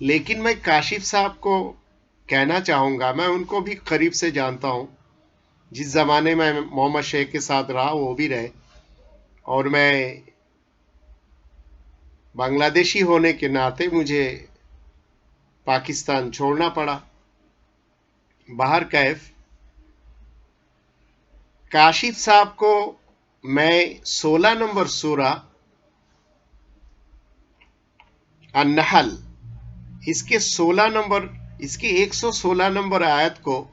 لیکن میں کاشف صاحب کو کہنا چاہوں گا، میں ان کو بھی قریب سے جانتا ہوں، جس زمانے میں محمد شیخ کے ساتھ رہا وہ بھی رہے، اور میں بنگلہ دیشی ہونے کے ناطے مجھے پاکستان چھوڑنا پڑا۔ باہر کیف کاشف صاحب کو میں 16 نمبر سورہ النحل، اس کے 116 نمبر آیت کو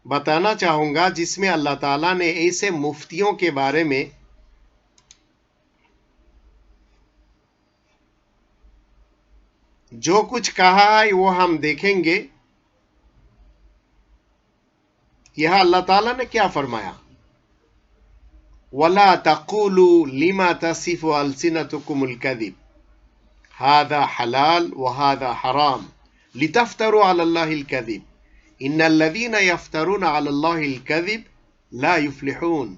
بتانا چاہوں گا، جس میں اللہ تعالیٰ نے ایسے مفتیوں کے بارے میں جو کچھ کہا ہے وہ ہم دیکھیں گے۔ یہاں اللہ تعالیٰ نے کیا فرمایا؟ وَلَا تَقُولُوا لِمَا تَصِفُ أَلْسِنَتُكُمُ الْكَذِبَ هَذَا حَلَالٌ وَهَذَا حَرَامٌ لِتَفْتَرُوا عَلَى اللَّهِ الْكَذِبَ إِنَّ الَّذِينَ يَفْتَرُونَ عَلَى اللَّهِ الْكَذِبَ لَا يُفْلِحُونَ۔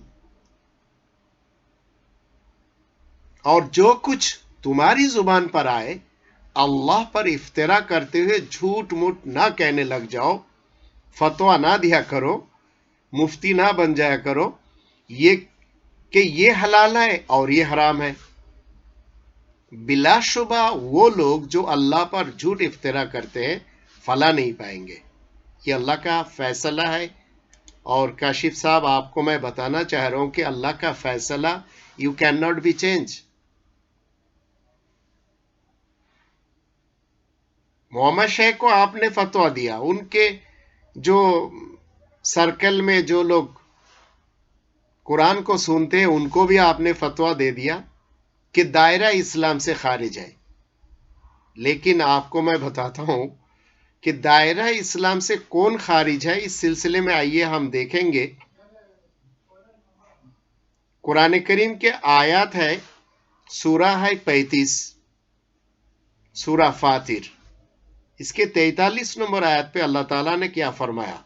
اور جو کچھ تمہاری زبان پر آئے اللہ پر افترا کرتے ہوئے جھوٹ موٹ نہ کہنے لگ جاؤ، فتویٰ نہ دیا کرو، مفتی نہ بن جایا کرو یہ کہ یہ حلال ہے اور یہ حرام ہے۔ بلا شبہ وہ لوگ جو اللہ پر جھوٹ افترا کرتے ہیں فلاح نہیں پائیں گے۔ یہ اللہ کا فیصلہ ہے، اور کاشف صاحب آپ کو میں بتانا چاہ رہا ہوں کہ اللہ کا فیصلہ you can not be change. Mohammad Sheikh کو آپ نے فتویٰ دیا، ان کے جو سرکل میں جو لوگ قرآن کو سنتے ہیں ان کو بھی آپ نے فتویٰ دے دیا کہ دائرہ اسلام سے خارج ہے۔ لیکن آپ کو میں بتاتا ہوں کہ دائرہ اسلام سے کون خارج ہے، اس سلسلے میں آئیے ہم دیکھیں گے۔ قرآن کریم کے آیات ہے، سورہ ہے 35، سورہ فاطر، اس کے 43 نمبر آیت پہ اللہ تعالیٰ نے کیا فرمایا؟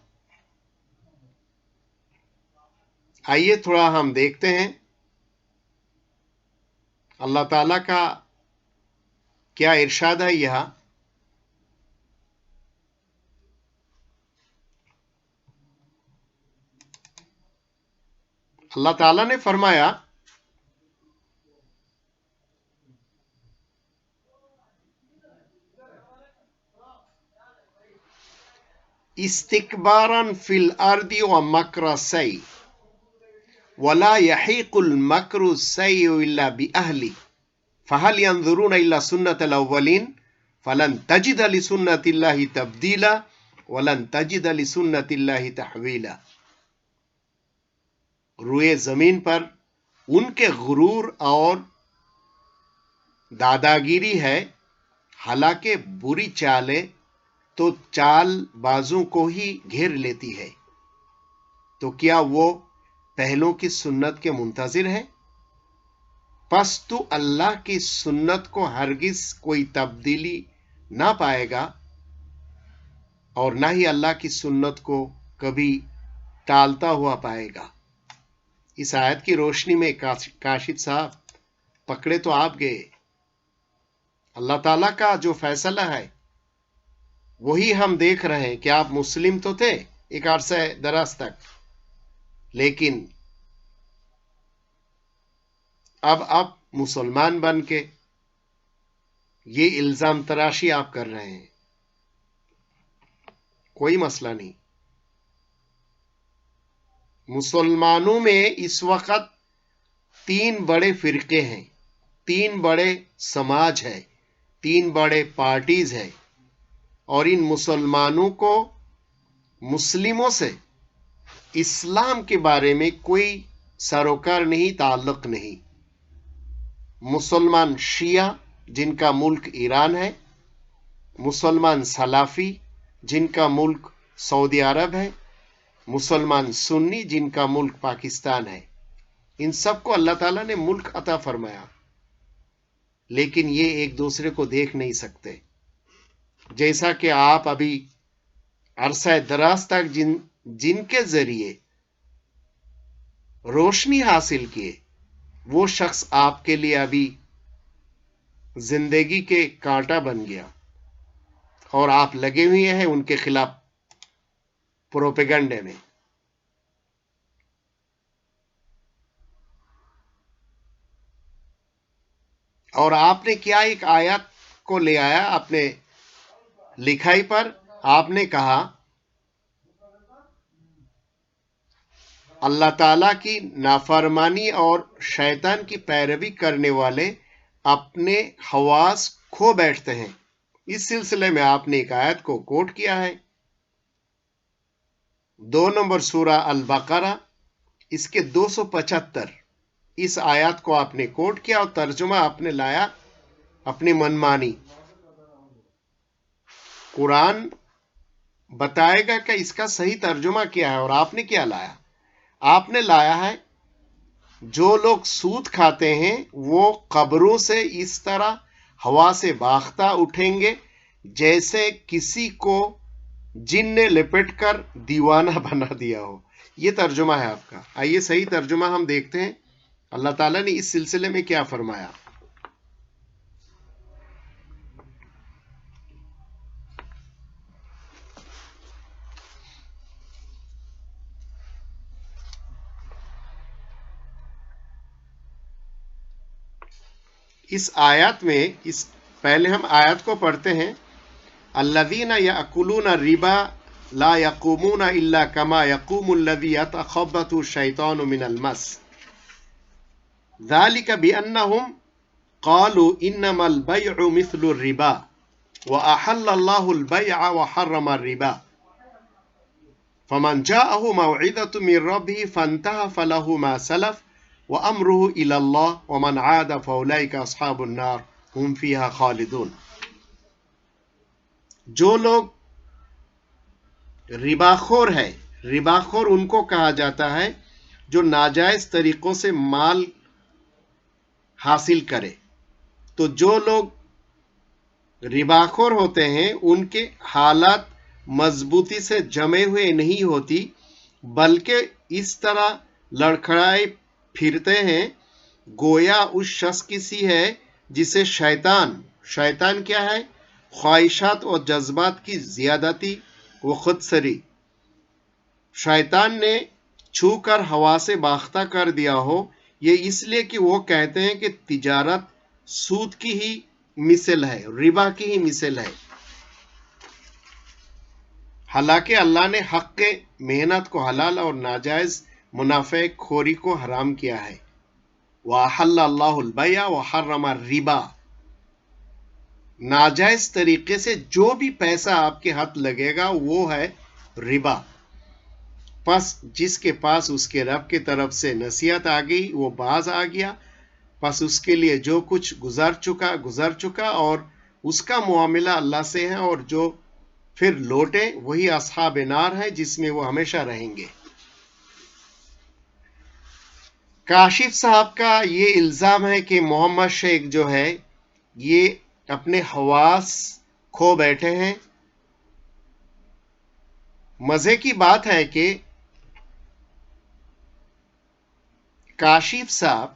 آئیے تھوڑا ہم دیکھتے ہیں اللہ تعالیٰ کا کیا ارشاد ہے یہاں۔ اللہ تعالیٰ نے فرمایا استکباراً فی الارض ومکر السیء ولا یحیق المکر السیء الا باہلہ فہل ینظرون الا سنت الاولین فلن تجد لسنت اللہ تبدیلا ولن تجد لسنت اللہ تحویلا۔ روئے زمین پر ان کے غرور اور داداگیری ہے، حالانکہ بری چالیں تو چال بازوں کو ہی گھیر لیتی ہے، تو کیا وہ پہلوں کی سنت کے منتظر ہے؟ پس تو اللہ کی سنت کو ہرگز کوئی تبدیلی نہ پائے گا، اور نہ ہی اللہ کی سنت کو کبھی ٹالتا ہوا پائے گا۔ اس آیت کی روشنی میں کاشف صاحب پکڑے تو آپ گئے۔ اللہ تعالیٰ کا جو فیصلہ ہے وہی ہم دیکھ رہے ہیں کہ آپ مسلم تو تھے ایک عرصہ دراز تک، لیکن اب آپ مسلمان بن کے یہ الزام تراشی آپ کر رہے ہیں۔ کوئی مسئلہ نہیں۔ مسلمانوں میں اس وقت 3 بڑے فرقے ہیں، 3 بڑے سماج ہیں، 3 بڑے پارٹیز ہیں، اور ان مسلمانوں کو مسلموں سے اسلام کے بارے میں کوئی سروکار نہیں، تعلق نہیں۔ مسلمان شیعہ جن کا ملک ایران ہے، مسلمان سلفی جن کا ملک سعودی عرب ہے، مسلمان سنی جن کا ملک پاکستان ہے، ان سب کو اللہ تعالیٰ نے ملک عطا فرمایا، لیکن یہ ایک دوسرے کو دیکھ نہیں سکتے۔ جیسا کہ آپ ابھی عرصہ دراز تک جن کے ذریعے روشنی حاصل کیے، وہ شخص آپ کے لیے ابھی زندگی کے کانٹا بن گیا۔ اور آپ لگے ہوئے ہیں ان کے خلاف پروپیگنڈے میں. اور آپ نے کیا ایک آیت کو لے آیا اپنے لکھائی پر. آپ نے کہا اللہ تعالیٰ کی نافرمانی اور شیطان کی پیروی کرنے والے اپنے حواس کھو بیٹھتے ہیں. اس سلسلے میں آپ نے ایک آیت کو کوٹ کیا ہے. 2 نمبر سورہ البقرہ اس کے 275 اس آیات کو آپ نے کوٹ کیا اور ترجمہ آپ نے لایا اپنی منمانی. قرآن بتائے گا کہ اس کا صحیح ترجمہ کیا ہے اور آپ نے کیا لایا. آپ نے لایا ہے جو لوگ سود کھاتے ہیں وہ قبروں سے اس طرح ہوا سے باختہ اٹھیں گے جیسے کسی کو جن نے لپٹ کر دیوانہ بنا دیا ہو. یہ ترجمہ ہے آپ کا. آئیے صحیح ترجمہ ہم دیکھتے ہیں اللہ تعالیٰ نے اس سلسلے میں کیا فرمایا. اس آیات میں پہلے ہم آیات کو پڑھتے ہیں. الذین یأکلون الربا لا یقومون الا کما یقوم الذی یتخبطہ الشیطان من المس ذلک بأنہم قالوا انما البیع مثل الربا واحل اللہ البیع وحرم الربا فمن جاءه موعظة من ربه فانتهى فله ما سلف وامره الى الله ومن عاد فاولئک اصحاب النار هم فیها خالدون. جو لوگ رباخور ہے، رباخور ان کو کہا جاتا ہے جو ناجائز طریقوں سے مال حاصل کرے. تو جو لوگ رباخور ہوتے ہیں ان کے حالات مضبوطی سے جمے ہوئے نہیں ہوتی بلکہ اس طرح لڑکھڑائے پھرتے ہیں گویا اس شخص کی سی ہے جسے شیطان کیا ہے؟ خواہشات اور جذبات کی زیادتی و خودسری شیطان نے چھو کر ہوا سے باختہ کر دیا ہو. یہ اس لیے کہ وہ کہتے ہیں کہ تجارت سود کی ہی مثل ہے، ربا کی ہی مثل ہے، حالانکہ اللہ نے حق کے محنت کو حلال اور ناجائز منافع خوری کو حرام کیا ہے. وَأَحَلَّ اللَّهُ الْبَيْعَ وَحَرَّمَ الرِّبَا. ناجائز طریقے سے جو بھی پیسہ آپ کے ہاتھ لگے گا وہ ہے ربا. پس جس کے پاس اس کے رب کی طرف سے نصیحت آ گئی وہ باز آ گیا، پس اس کے لیے جو کچھ گزر چکا اور اس کا معاملہ اللہ سے ہے، اور جو پھر لوٹے وہی اصحاب نار ہے جس میں وہ ہمیشہ رہیں گے. کاشف صاحب کا یہ الزام ہے کہ محمد شیخ جو ہے یہ اپنے حواس کھو بیٹھے ہیں. مزے کی بات ہے کہ کاشف صاحب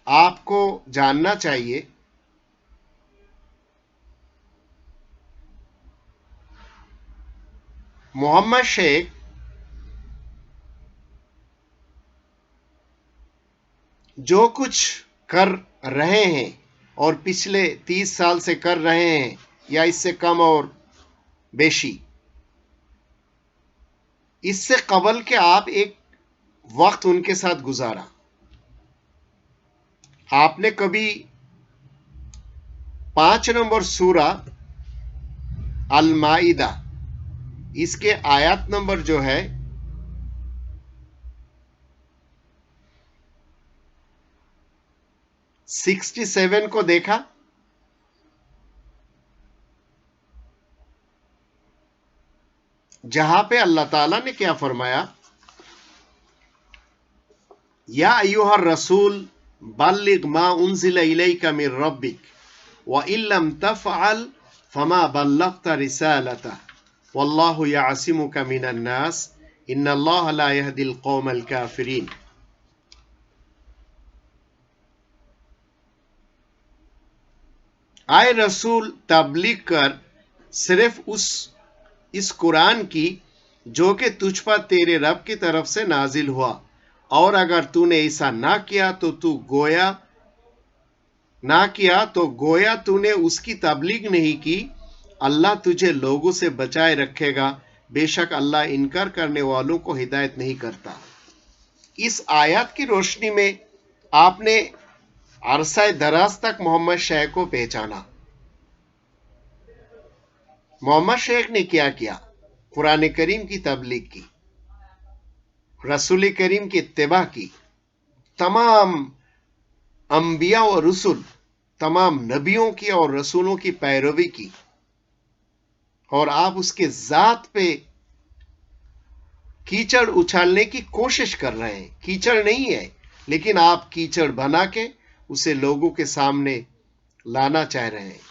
آپ کو جاننا چاہیے محمد شیخ جو کچھ کر رہے ہیں اور پچھلے 30 سال سے کر رہے ہیں یا اس سے کم اور بیشی، اس سے قبل کہ آپ ایک وقت ان کے ساتھ گزارا. آپ نے کبھی 5 نمبر سورہ المائدہ اس کے آیات نمبر جو ہے 67 کو دیکھا؟ جہاں پہ اللہ تعالیٰ نے کیا فرمایا؟ یا ایھا الرسول بلغ ما انزل الیک من ربک وان لم تفعل فما بلغت رسالته واللہ یعصمک من الناس ان اللہ لا یہدی القوم الکافرین. اے رسول تبلیغ کر صرف اس قرآن کی جو کہ تجھ پر تیرے رب کی طرف سے نازل ہوا، اور اگر تو نے ایسا نہ کیا تو گویا تو نے اس کی تبلیغ نہیں کی۔ اللہ تجھے لوگوں سے بچائے رکھے گا، بے شک اللہ انکار کرنے والوں کو ہدایت نہیں کرتا۔ اس آیات کی روشنی میں آپ نے عرصہ دراز تک محمد شیخ کو پہچانا۔ محمد شیخ نے کیا کیا؟ قرآن کریم کی تبلیغ کی، رسول کریم کی اتباع کی، تمام انبیاء اور رسول، تمام نبیوں کی اور رسولوں کی پیروی کی، اور آپ اس کے ذات پہ کیچڑ اچھالنے کی کوشش کر رہے ہیں۔ کیچڑ نہیں ہے، لیکن آپ کیچڑ بنا کے اسے لوگوں کے سامنے لانا چاہ رہے ہیں۔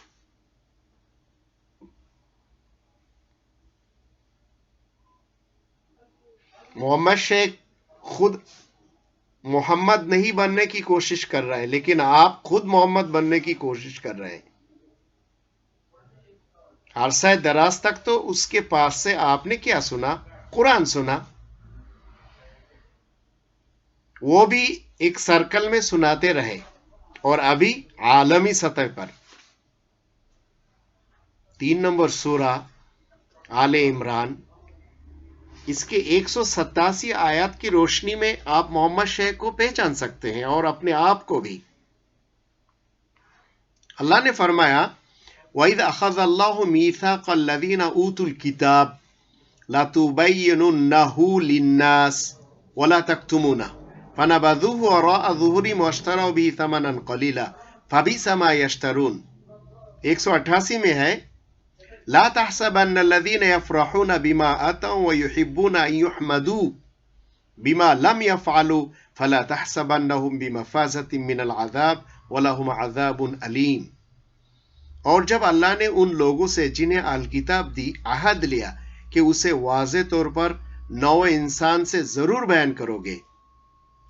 محمد شیخ خود محمد نہیں بننے کی کوشش کر رہے ہیں، لیکن آپ خود محمد بننے کی کوشش کر رہے ہیں۔ عرصہ دراز تک تو اس کے پاس سے آپ نے کیا سنا؟ قرآن سنا، وہ بھی ایک سرکل میں سناتے رہے، اور ابھی عالمی سطح پر 3 نمبر سورہ آل عمران، اس کے 187 آیات کی روشنی میں آپ محمد شیخ کو پہچان سکتے ہیں، اور اپنے آپ کو بھی۔ اللہ نے فرمایا وَإِذْ أَخَذَ اللَّهُ مِيثَاقَ الَّذِينَ أُوتُوا الْكِتَابَ لَتُبَيِّنُنَّهُ لِلنَّاسِ وَلَا تَكْتُمُونَهُ فَنَبَذُوهُ وَرَاءَ ظُهُورِهِمْ وَاشْتَرَوْا بِهِ ثَمَنًا قَلِيلًا فَبِئْسَ مَا يَشْتَرُونَ۔ 188 میں ہے لَا تَحْسَبَنَّ الَّذِينَ يَفْرَحُونَ بِمَا أَتَوْا وَيُحِبُّونَ أَن يُحْمَدُوا بِمَا لَمْ يَفْعَلُوا فَلَا تَحْسَبَنَّهُمْ بِمَفَازَةٍ مِّنَ الْعَذَابِ وَلَهُمْ عَذَابٌ أَلِيمٌ۔ اور جب اللہ نے ان لوگوں سے جنہیں الکتاب دی عہد لیا کہ اسے واضح طور پر نوع انسان سے ضرور بیان کرو گے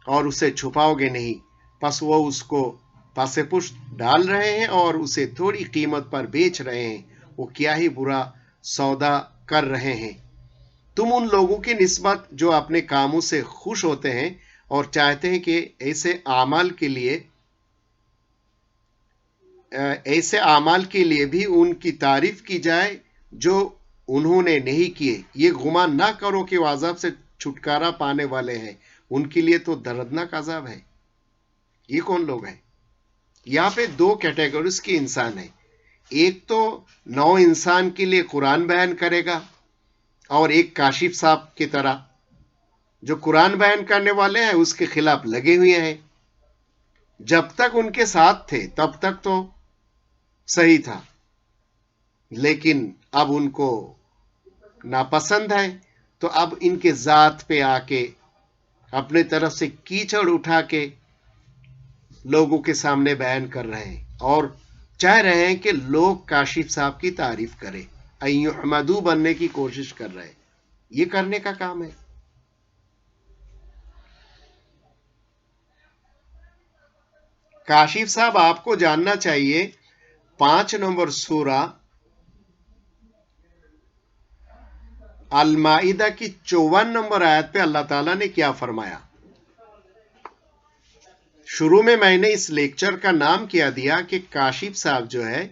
اور اسے چھپاؤ گے نہیں، پس وہ اس کو پس پشت ڈال رہے ہیں اور اسے تھوڑی قیمت پر بیچ رہے ہیں، وہ کیا ہی برا سودا کر رہے ہیں۔ تم ان لوگوں کی نسبت جو اپنے کاموں سے خوش ہوتے ہیں اور چاہتے ہیں کہ ایسے اعمال کے لیے بھی ان کی تعریف کی جائے جو انہوں نے نہیں کیے، یہ گمان نہ کرو کہ وہ عذاب سے چھٹکارا پانے والے ہیں، ان کے لیے تو دردناک عذاب ہے۔ یہ کون لوگ ہیں؟ یہاں پہ 2 کیٹیگریز کے انسان ہیں۔ ایک تو نو انسان کے لیے قرآن بیان کرے گا، اور ایک کاشف صاحب کی طرح جو قرآن بیان کرنے والے ہیں اس کے خلاف لگے ہوئے ہیں۔ جب تک ان کے ساتھ تھے تب تک تو صحیح تھا، لیکن اب ان کو ناپسند ہے، تو اب ان کے ذات پہ آ کے اپنے طرف سے کیچڑ اٹھا کے لوگوں کے سامنے بیان کر رہے ہیں، اور چاہ رہے ہیں کہ لوگ کاشف صاحب کی تعریف کریں، ان یحمدو بننے کی کوشش کر رہے ہیں۔ یہ کرنے کا کام ہے۔ کاشف صاحب آپ کو جاننا چاہیے 5 نمبر سورہ المائدہ کی 54 نمبر آیت پہ اللہ تعالیٰ نے کیا فرمایا۔ شروع میں نے اس لیکچر کا نام کیا دیا کہ کاشف صاحب جو ہے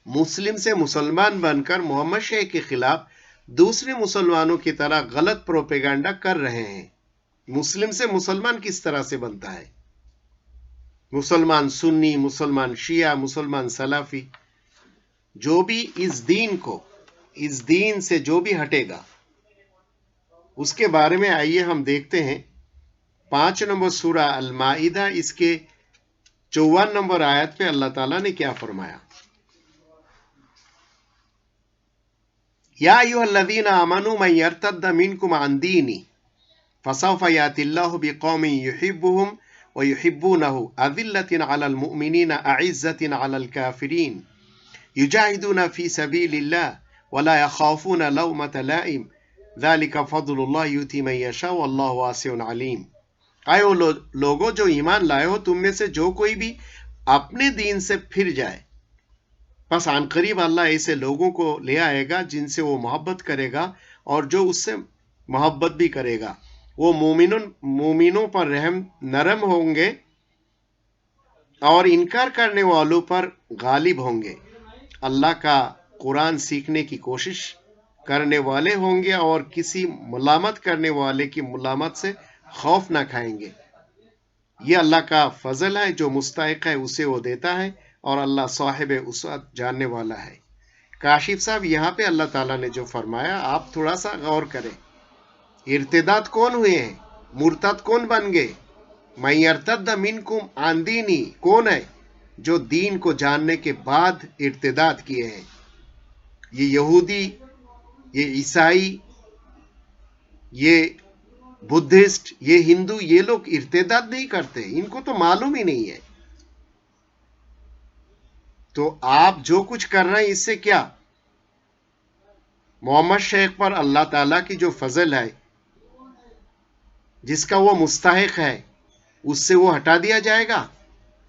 مسلم سے مسلمان بن کر محمد شیخ کے خلاف دوسرے مسلمانوں کی طرح غلط پروپیگنڈا کر رہے ہیں۔ مسلم سے مسلمان کس طرح سے بنتا ہے؟ مسلمان سنی، مسلمان شیعہ، مسلمان سلفی، جو بھی اس دین سے جو بھی ہٹے گا، اس کے بارے میں آئیے ہم دیکھتے ہیں 5 نمبر سورہ المائدہ اس کے 54 نمبر آیت پہ اللہ تعالیٰ نے کیا فرمایا۔ یا ایھا الذین آمنوا من یرتد منکم عن دینہ فسوف یأتی اللہ بقوم یحبهم ويحبونه أذلة على المؤمنين أعزة على الكافرين يجاهدون في سبيل الله ولا يخافون لومة لائم ذلك فضل الله يؤتي من يشاء والله واسع عليم۔ آئے وہ لوگوں جو ایمان لائے ہو، تم میں سے جو کوئی بھی اپنے دین سے پھر جائے، بس آن قریب اللہ ایسے لوگوں کو لے آئے گا جن سے وہ محبت کرے گا اور جو اس سے محبت بھی کرے گا. وہ مومنوں پر رحم نرم ہوں گے اور انکار کرنے والوں پر غالب ہوں گے. اللہ کا قرآن سیکھنے کی کوشش کرنے والے ہوں گے اور کسی ملامت کرنے والے کی ملامت سے خوف نہ کھائیں گے. یہ اللہ کا فضل ہے، جو مستحق ہے اسے وہ دیتا ہے، اور اللہ صاحب وسعت جاننے والا ہے. کاشف صاحب یہاں پہ اللہ تعالیٰ نے جو فرمایا آپ تھوڑا سا غور کریں. ارتداد کون ہوئے ہیں؟ مرتد کون بن گئے؟ من یرتد منکم عن دینی، کون ہے جو دین کو جاننے کے بعد ارتداد کیے ہیں؟ یہ یہودی، یہ عیسائی، یہ بدھسٹ، یہ ہندو، یہ لوگ ارتداد نہیں کرتے، ان کو تو معلوم ہی نہیں ہے. تو آپ جو کچھ کر رہے ہیں اس سے کیا؟ محمد شیخ پر اللہ تعالیٰ کی جو فضل ہے، جس کا وہ مستحق ہے، اس سے وہ ہٹا دیا جائے گا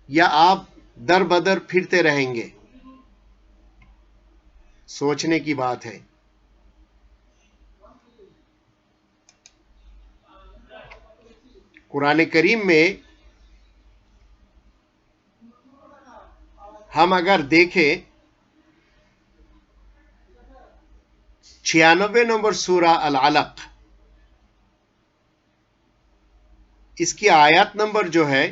یا آپ در بدر پھرتے رہیں گے؟ سوچنے کی بات ہے. قرآن کریم میں ہم اگر دیکھیں 96 نمبر سورہ العلق، اس کی آیات نمبر جو ہے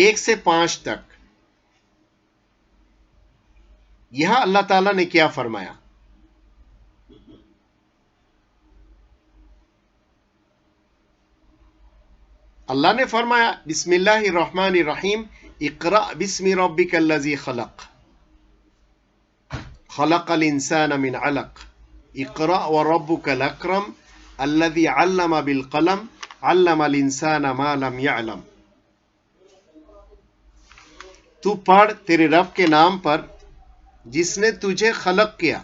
1 سے 5 تک، یہاں اللہ تعالیٰ نے کیا فرمایا؟ اللہ نے فرمایا بسم اللہ الرحمن الرحیم، اقرأ بسم ربک الذی خلق، خلق الانسان من علق، اقرأ وربک الاکرم الذی علم بالقلم علم الانسان ما لم يعلم. تو پڑھ تیرے رب کے نام پر جس نے تجھے خلق کیا.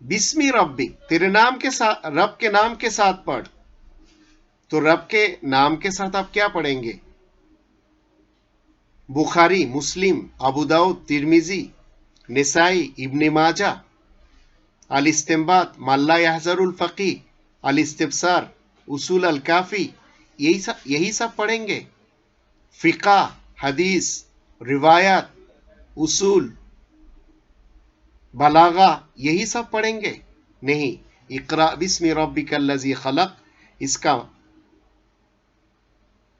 بسم ربی، تیرے نام کے ساتھ، رب کے نام کے ساتھ پڑھ. تو رب کے نام کے ساتھ آپ کیا پڑھیں گے؟ بخاری، مسلم، ابو داؤد، ترمذی، نسائی، ابن ماجہ، الاستنباط، ما لا يحضر الفقیہ، الاستبصار، اصول الکافی، یہی سب پڑھیں گے. فقہ، حدیث، روایات، اصول، بلاغہ، یہی سب پڑھیں گے؟ نہیں. اقرأ بسم ربک الذی خلق، اس کا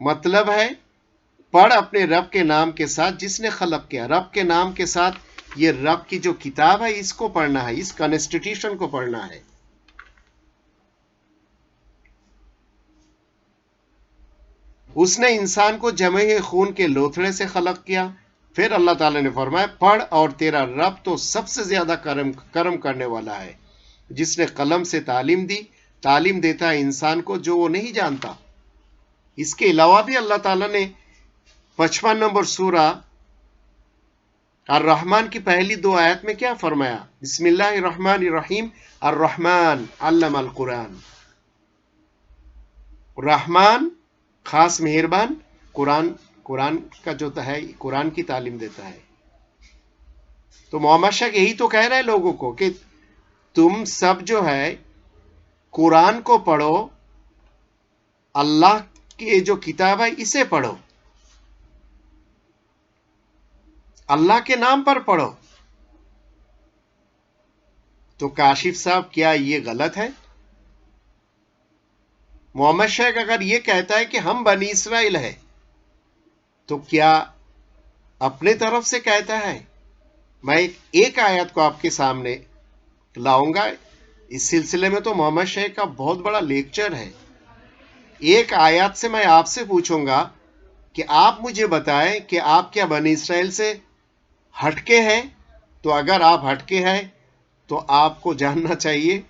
مطلب ہے پڑھ اپنے رب کے نام کے ساتھ جس نے خلق کیا. رب کے نام کے ساتھ یہ رب کی جو کتاب ہے اس کو پڑھنا ہے، اس کانسٹیٹیوشن کو پڑھنا ہے. اس نے انسان کو جمع خون کے لوتھڑے سے خلق کیا. پھر اللہ تعالیٰ نے فرمایا پڑھ، اور تیرا رب تو سب سے زیادہ کرم کرنے والا ہے، جس نے قلم سے تعلیم دی. تعلیم دیتا ہے انسان کو جو وہ نہیں جانتا. اس کے علاوہ بھی اللہ تعالیٰ نے 55 نمبر سورہ الرحمن کی پہلی 2 آیت میں کیا فرمایا؟ بسم اللہ الرحمن الرحیم، الرحمن علم القرآن. رحمان خاص مہربان، قرآن کا جو ہے قرآن کی تعلیم دیتا ہے. تو محمد شیخ یہی تو کہہ رہے ہیں لوگوں کو کہ تم سب جو ہے قرآن کو پڑھو، اللہ کی جو کتاب ہے اسے پڑھو، اللہ کے نام پر پڑھو. تو کاشف صاحب کیا یہ غلط ہے؟ محمد شیخ اگر یہ کہتا ہے کہ ہم بنی اسرائیل ہے تو کیا اپنے طرف سے کہتا ہے؟ میں ایک آیت کو آپ کے سامنے لاؤں گا. اس سلسلے میں تو محمد شیخ کا بہت بڑا لیکچر ہے. ایک آیت سے میں آپ سے پوچھوں گا کہ آپ مجھے بتائیں کہ آپ کیا بنی اسرائیل سے ہٹ کے ہیں؟ تو اگر آپ ہٹ کے ہیں تو آپ کو جاننا چاہیے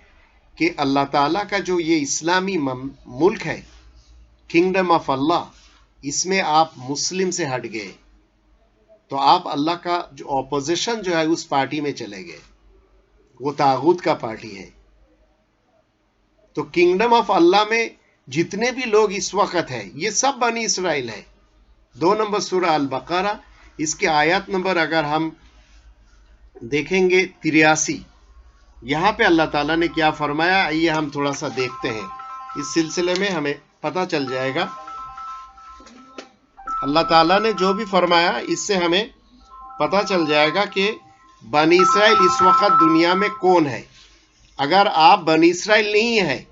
کہ اللہ تعالیٰ کا جو یہ اسلامی ملک ہے، کنگڈم آف اللہ، اس میں آپ مسلم سے ہٹ گئے تو آپ اللہ کا جو اپوزیشن جو ہے اس پارٹی میں چلے گئے، وہ طاغوت کا پارٹی ہے. تو کنگڈم آف اللہ میں جتنے بھی لوگ اس وقت ہیں یہ سب بنی اسرائیل ہے. 2 نمبر سورہ البقرہ، اس کے آیت نمبر اگر ہم دیکھیں گے 83، یہاں پہ اللہ تعالیٰ نے کیا فرمایا، آئیے ہم تھوڑا سا دیکھتے ہیں، اس سلسلے میں ہمیں پتہ چل جائے گا اللہ تعالیٰ نے جو بھی فرمایا اس سے ہمیں پتہ چل جائے گا کہ بنی اسرائیل اس وقت دنیا میں کون ہے۔ اگر آپ بنی اسرائیل نہیں ہیں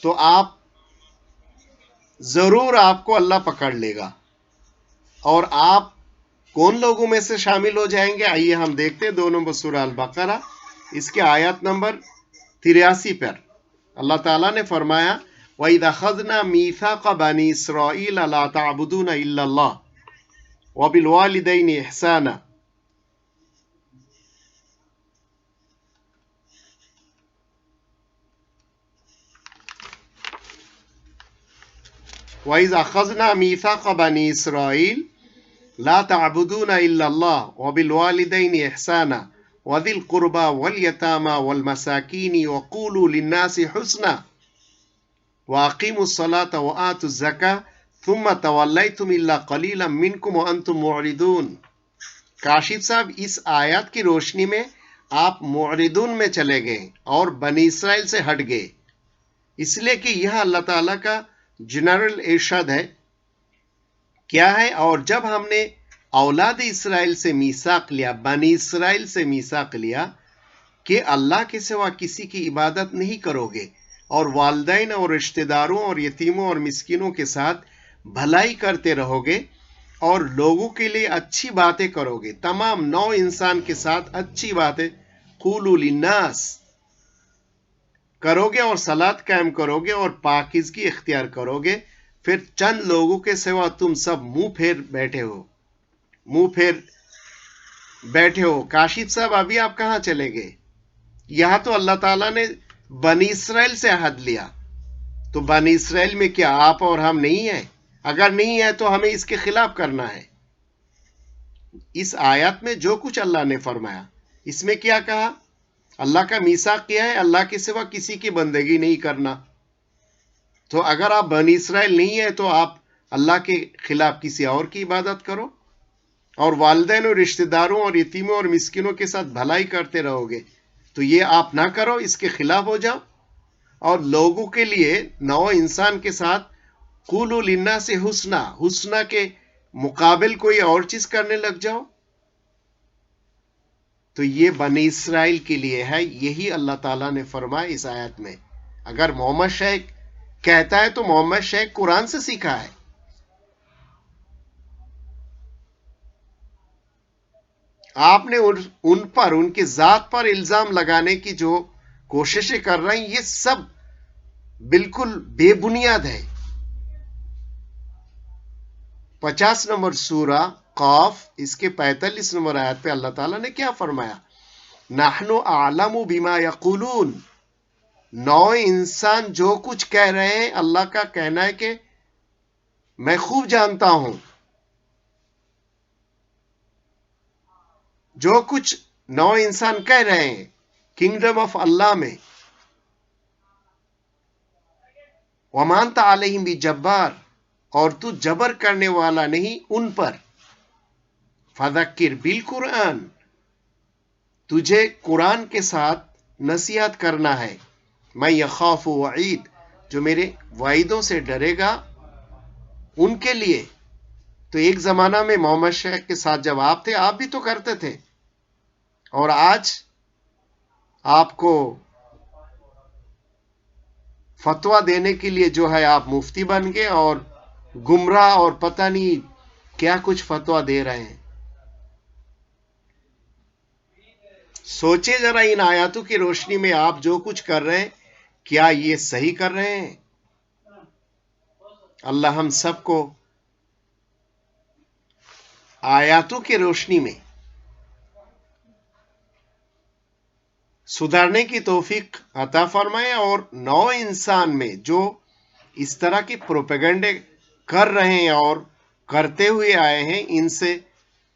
تو ضرور آپ کو اللہ پکڑ لے گا، اور آپ کون لوگوں میں سے شامل ہو جائیں گے؟ آئیے ہم دیکھتے ہیں 2 نمبر سورہ البقرہ، اس کے آیت نمبر 83 پر اللہ تعالیٰ نے فرمایا وَإِذْ أَخَذْنَا مِيثَاقَ بَنِي إِسْرَائِيلَ لَا تَعْبُدُونَ إِلَّا اللَّهَ وَبِالْوَالِدَيْنِ إِحْسَانًا وَإِذْ أَخَذْنَا مِيثَاقَ بَنِي إِسْرَائِيلَ لَا تَعْبُدُونَ إِلَّا اللَّهَ وَبِالْوَالِدَيْنِ إِحْسَانًا وَذِي الْقُرْبَى وَالْيَتَامَى وَالْمَسَاكِينِ وَقُولُوا لِلنَّاسِ حُسْنًا وَأَقِيمُوا الصَّلَاةَ وَآتُوا الزَّكَاةَ ثُمَّ تَوَلَّيْتُمْ إِلَّا قَلِيلًا مِّنكُمْ وَأَنْتُمْ مُعْرِضُونَ۔ کاشف صاحب اس آیات کی روشنی میں آپ معرضون میں چلے گئے اور بنی اسرائیل سے ہٹ گئے، اس لیے کہ یہ اللہ تعالیٰ کا جنرل ارشاد ہے۔ کیا ہے؟ اور جب ہم نے اولاد اسرائیل سے میثاق لیا، بنی اسرائیل سے میثاق لیا کہ اللہ کے سوا کسی کی عبادت نہیں کرو گے، اور والدین اور رشتہ داروں اور یتیموں اور مسکینوں کے ساتھ بھلائی کرتے رہو گے، اور لوگوں کے لیے اچھی باتیں کرو گے، تمام نو انسان کے ساتھ اچھی باتیں قولوا للناس کرو گے، اور صلاۃ قائم کرو گے اور پاکیزگی اختیار کرو گے، پھر چند لوگوں کے سوا تم سب منہ پھیر بیٹھے ہو۔ کاشف صاحب ابھی آپ کہاں چلے گئے؟ یہاں تو اللہ تعالیٰ نے بنی اسرائیل سے عہد لیا، تو بنی اسرائیل میں کیا آپ اور ہم نہیں ہیں؟ اگر نہیں ہے تو ہمیں اس کے خلاف کرنا ہے۔ اس آیت میں جو کچھ اللہ نے فرمایا، اس میں کیا کہا؟ اللہ کا میثاق کیا ہے اللہ کے سوا کسی کی بندگی نہیں کرنا، تو اگر آپ بنی اسرائیل نہیں ہیں تو آپ اللہ کے خلاف کسی اور کی عبادت کرو، اور والدین اور رشتہ داروں اور یتیموں اور مسکینوں کے ساتھ بھلائی کرتے رہو گے، تو یہ آپ نہ کرو، اس کے خلاف ہو جاؤ، اور لوگوں کے لیے نو انسان کے ساتھ قولوا للناس حسنا، حسنا کے مقابل کوئی اور چیز کرنے لگ جاؤ، تو یہ بنی اسرائیل کے لیے ہے۔ یہی اللہ تعالیٰ نے فرمایا اس آیت میں۔ اگر محمد شیخ کہتا ہے تو محمد شیخ قرآن سے سیکھا ہے۔ آپ نے ان پر، ان کی ذات پر الزام لگانے کی جو کوششیں کر رہے ہیں، یہ سب بالکل بے بنیاد ہے۔ 50 نمبر سورہ قاف، اس کے 45 نمبر آیت پہ اللہ تعالیٰ نے کیا فرمایا؟ نحن اعلم بما یقولون، نو انسان جو کچھ کہہ رہے ہیں، اللہ کا کہنا ہے کہ میں خوب جانتا ہوں جو کچھ نو انسان کہہ رہے ہیں کنگڈم آف اللہ میں۔ وما انت علیہم بجبار، اور تو جبر کرنے والا نہیں ان پر۔ فذکر بالقرآن، تجھے قرآن کے ساتھ نصیحت کرنا ہے۔ میں یخاف وعید، جو میرے وعیدوں سے ڈرے گا ان کے لیے۔ تو ایک زمانہ میں محمد شیخ کے ساتھ جب آپ تھے، آپ بھی تو کرتے تھے، اور آج آپ کو فتویٰ دینے کے لیے جو ہے آپ مفتی بن گئے اور گمراہ اور پتہ نہیں کیا کچھ فتویٰ دے رہے ہیں۔ سوچے ذرا ان آیاتوں کی روشنی میں آپ جو کچھ کر رہے ہیں، کیا یہ صحیح کر رہے ہیں؟ اللہ ہم سب کو آیاتوں کی روشنی میں سدھرنے کی توفیق عطا فرمائے، اور نو انسان میں جو اس طرح کی پروپیگنڈے کر رہے ہیں اور کرتے ہوئے آئے ہیں، ان سے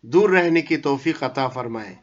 دور رہنے کی توفیق عطا فرمائے۔